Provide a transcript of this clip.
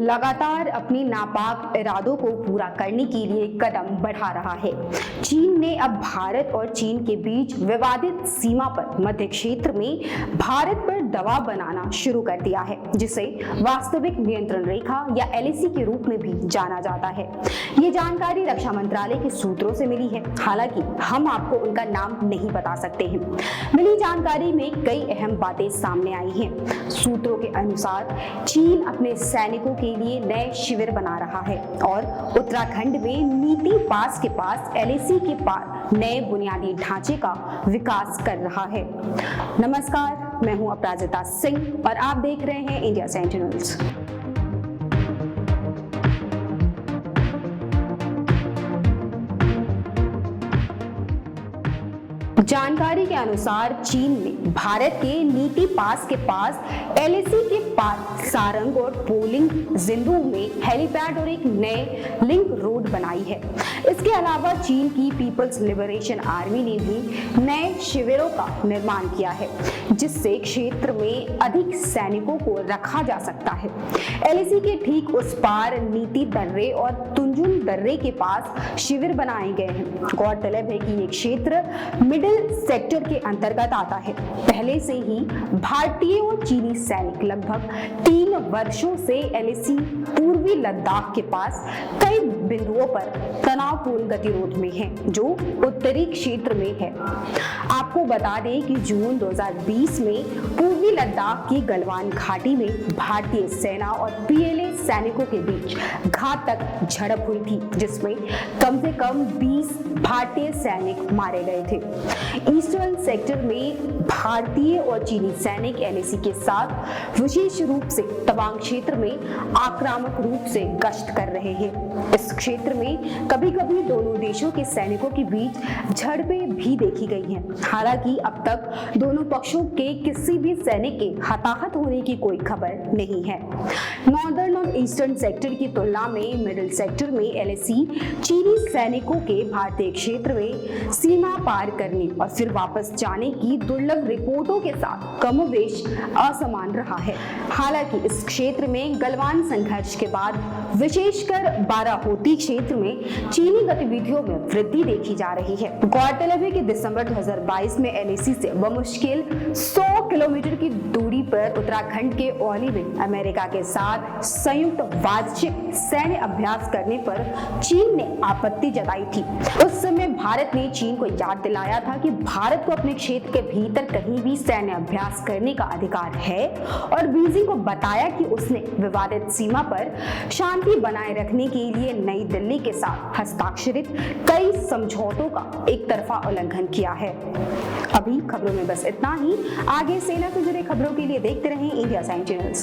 लगातार अपने नापाक इरादों को पूरा करने के लिए कदम बढ़ा रहा है। चीन ने अब भारत और चीन के बीच विवादित सीमा पर मध्य क्षेत्र में भारत पर दबाव बनाना शुरू कर दिया है, जिसे वास्तविक नियंत्रण रेखा या एलएसी के रूप में भी जाना जाता है। ये जानकारी रक्षा मंत्रालय के सूत्रों से मिली है, हालांकि हम आपको उनका नाम नहीं बता सकते हैं। मिली जानकारी में कई अहम बातें सामने आई हैं। सूत्रों के अनुसार चीन अपने सैनिकों के लिए नए शिविर बना रहा है और उत्तराखंड में नीति पास के पास एलएसी के पार नए बुनियादी ढांचे का विकास कर रहा है। नमस्कार, मैं हूं अपराजिता सिंह और आप देख रहे हैं इंडिया सेंटिनल्स। जानकारी के अनुसार चीन ने भारत के नीति पास के पास एलएसी के पार सारंग और पोलिंग जिंदू में हेलीपैड और एक नए लिंक रोड बनाई है। इसके अलावा चीन की पीपल्स लिबरेशन आर्मी ने भी नए शिविरों का निर्माण किया है, जिससे क्षेत्र में अधिक सैनिकों को रखा जा सकता है। एलएसी के ठीक उस पार नीति दर्रे और तुंजुन दर्रे के पास शिविर बनाए गए हैं। गौरतलब है कि ये क्षेत्र मिडिल सेक्टर के अंतर्गत आता है। पहले से ही भारतीय और चीनी सैनिक लगभग 3 वर्षों से एलएसी पूर्वी लद्दाख के पास कई बिंदुओं पर तनावपूर्ण गतिरोध में है, जो उत्तरी क्षेत्र में है। आपको बता दें कि जून 2020 में पूर्वी लद्दाख की गलवान घाटी में भारतीय सेना और पीएलए सैनिकों के बीच घातक झड़प हुई थी, जिसमें कम से कम 20 भारतीय सैनिक मारे गए थे। ईस्टर्न सेक्टर में भारतीय और चीनी सैनिक एलएसी के साथ विशेष रूप से तवांग क्षेत्र में आक्रामक रूप से गश्त कर रहे हैं। इस क्षेत्र में कभी-कभी दोनों देशों के सैनिकों के बीच झड़पें भी देखी गई हैं। हालांकि अब तक दोनों पक्षों के किसी भी सैनिक के हताहत होने की कोई खबर नहीं है। नॉर्दर्न और ईस्टर्न सेक्टर की तुलना में मिडिल सेक्टर में एलएसी चीनी सैनिकों के भारतीय क्षेत्र में सीमा पार करने और फिर वापस जाने की दुर्लभ रिपोर्टों के साथ कमोबेश असमान रहा है। हालांकि इस क्षेत्र में गलवान संघर्ष के बाद विशेषकर बाराहोती क्षेत्र में चीनी गतिविधियों में वृद्धि देखी जा रही है। गौरतलब है कि दिसंबर 2022 में एलएसी से बमुश्किल 100 किलोमीटर की दूरी पर उत्तराखंड के औली में अमेरिका के साथ संयुक्त वार्षिक सैन्य अभ्यास करने पर चीन ने आपत्ति जताई थी। उस समय भारत ने चीन को याद दिलाया था कि भारत को अपने क्षेत्र के भीतर कहीं भी सैन्य अभ्यास करने का अधिकार है और बीजिंग को बताया कि उसने विवादित सीमा पर शांति बनाए रखने के लिए नई दिल्ली के साथ हस्ताक्षरित कई समझौतों का एक तरफा उल्लंघन किया है। अभी खबरों में बस इतना ही। आगे सेना से जुड़े खबरों के लिए देखते रहें इंडिया सेंटिनल्स।